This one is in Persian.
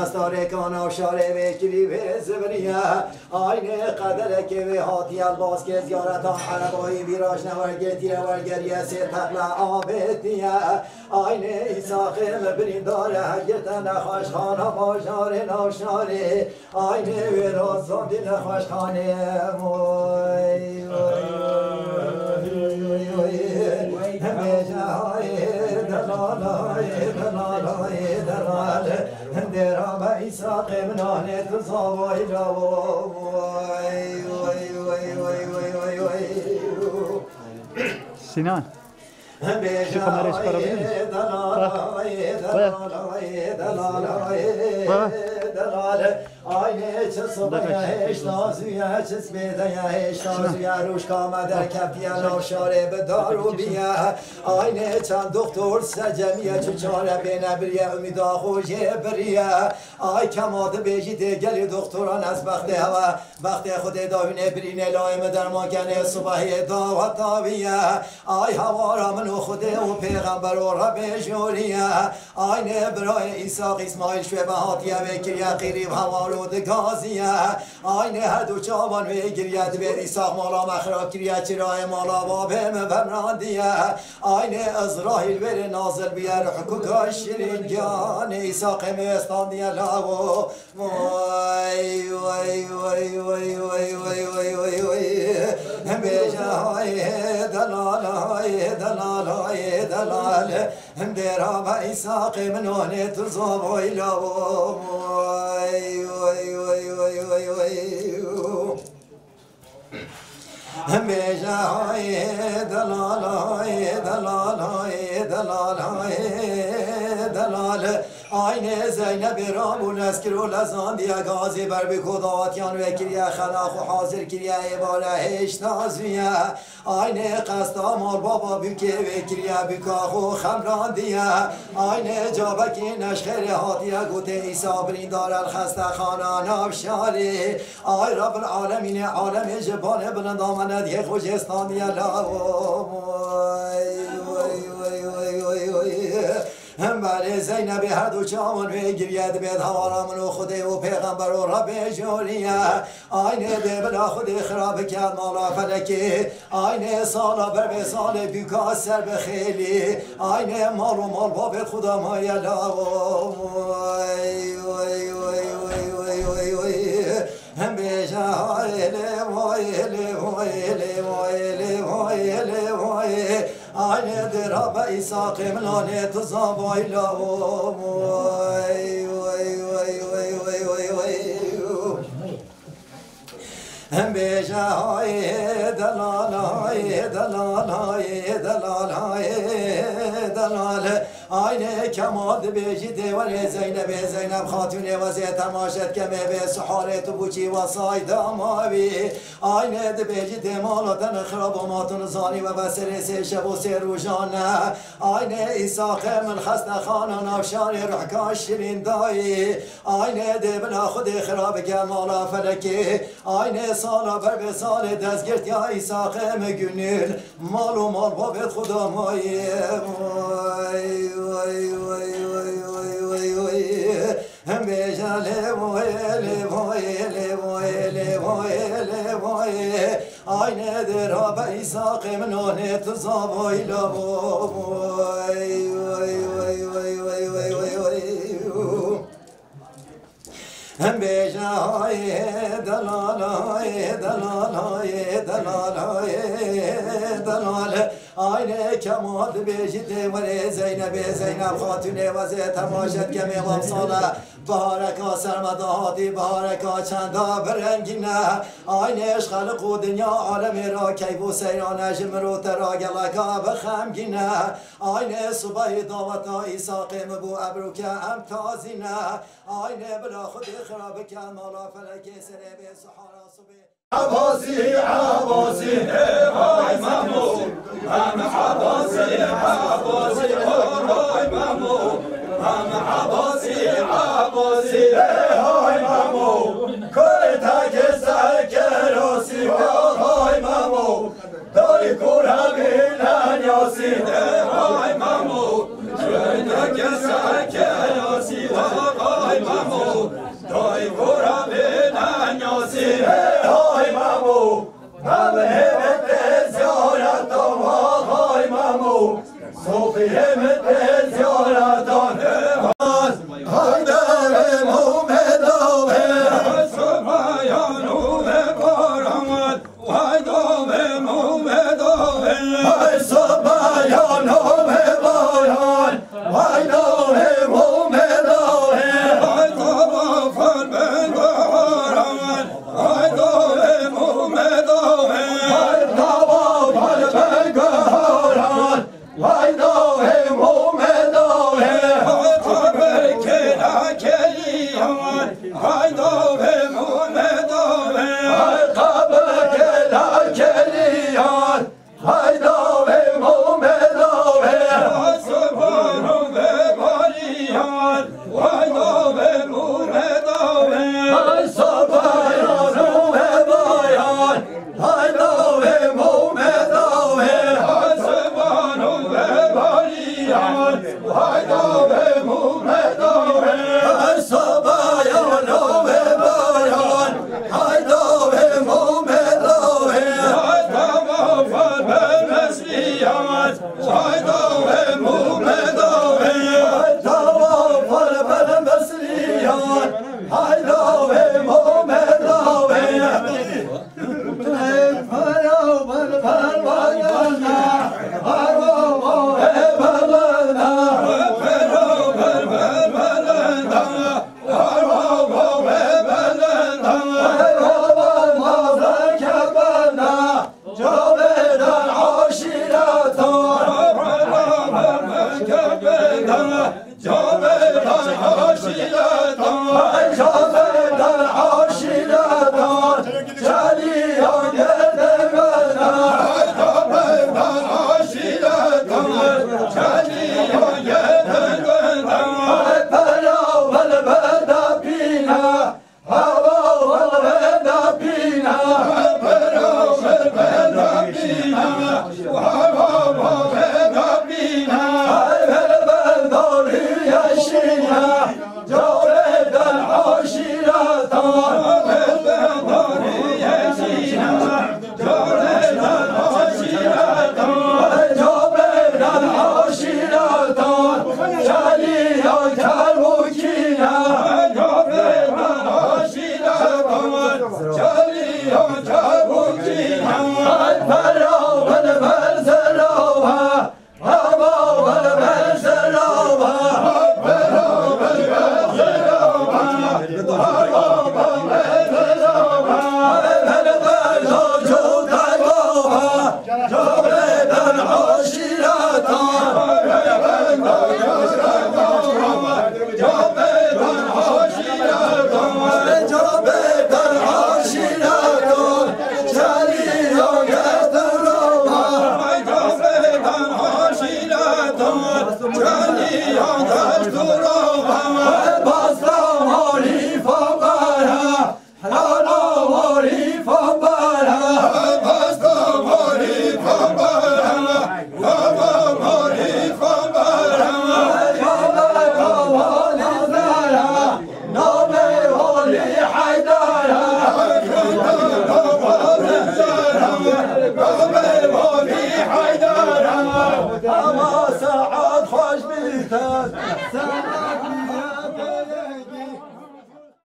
قصداره کانا شاره وکری به زبریه آینه قدره که به هاتی الباس که زیارت عربایی بیراش نورگر تیره ورگریه سی تقل آبتیه آینه ایساقه مبرینداره حگرت نخوش خانه باشاره ناشاره آینه ویرازان دی نخوش خانه موی همیشه های دلالای دلالای دلال درا با ایساق منانه تو زاوای جاوای وای وای وای وای وای وای سینان همیشه های دلالای دلالای دلالای دلال آینه چه صبح هشتازویه چه سمیده هشتازویه روش کامه در کپیه ناشاره به دارو بیه آینه چند دکتر سجمیه چه چاره بینه بریه امیدا خوشه بریه آی کماده بیجی دیگری دکتران از وقت هوا وقت خود داوینه برینه لایم در ماکنه صبحی داوت داویه آی هوا را منو خوده و پیغمبر و رب جوریه آینه برای ایساق اسماعیل شوه بهاتیه وکریه قریب هوالود گازیه آینه هر دو چاوان وگرید به ایساق مالا مخرا کریه چرای مالا بابم بمراندیه آینه ازرائیل بر نازل بیه حقوق شیرینگان ایساق مستاندیه لاو وای وای وای وای وای وای وای وای وای بیجه های دلال های دلال های دلال درا با ایساق منونه تو زوای لاو وای وای وای وای وای وای بجای دلالای دلالای دلالای دلال آینه زینب رامون اسکرو لزان دیا گازی بر بکوداتیان و کریه خلاق و حاضر کریه عباره هشتازویه آینه قصدا مال بابا بکه و کریه بکاخ و خمران دیه آینه جابکی نشخر هاتیه گوته ایسا برین دار الخسته خانان افشاری آی رب العالمین عالم جبان بلند آمند یه خوشستان دیه هم برای زینب هر دو چامون بگیرید بید هوارامون و خوده و پیغمبر و رب جوریه آینه ده بلا خود خراب کرد مالا فلکی آینه سالا بر به سال بیکا سر بخیلی آینه مال و مال باب خدا مایلا هم بیجا هایلی وایلی وایلی وایلی وایلی وایلی آینه دراب ایساق ملانه تزا وایلا وای وای وای وای وای وای وای هم بیجا های دلال های دلال های دلال های دلال آینه کماد بیجی دیوار زینب خاتون وزی تماشت کمه به سحارت بوچی و سایدا ماوی آینه بیجی دیمالاتن خراب و ماتون زانی و بسر سی شب و سی روزانه آینه ایساق من خست خانان افشار رحکا شیرین دایی آینه دی بلا خود خراب کمالا فلکی آینه سالا بر به سال دزگرد یا ایساق مگونیل مال و مال بابت خدا مایی وای وای وای وای وای وای هم بیجاله وایله وایله وایله وایله وای آینه دراب ایساق منونه تزا وایلا وای وای وای وای وای وای وای وای هم بیجای دلالای دلالای دلالای دلال آینه کماد بیجی دیواره زینب خاتونه وزی تماشت که میوام ساله بهارکا سرمده هاتی بهارکا چندا برنگینه آینه خلق و دنیا عالم را کیف و سیرانه جمرو ترا گلکا بخمگینه آینه صبح دعوتا ایساق مبو ابروکه امتازینه آینه بلا خود خراب کن مالا فلک سره به سحارا صبح عباسي عباسي هاي مامو هم عباسي عباسي هاي مامو هم عباسي عباسي هاي مامو كرتك سكراسي هاي مامو داي كورا بينان ياسي هاي مامو كرتك سكراسي هاي مامو داي كورا بينان ياسي همت زیارت های مامو صوفی همت زیارت های دارم اومداوه سبایان اومدارمد وای دارم اومداوه های سبایان اومداران وای دارم اومداوه های دارم بندارمد وای دارم اومداوه Hayda ve Muhammed Para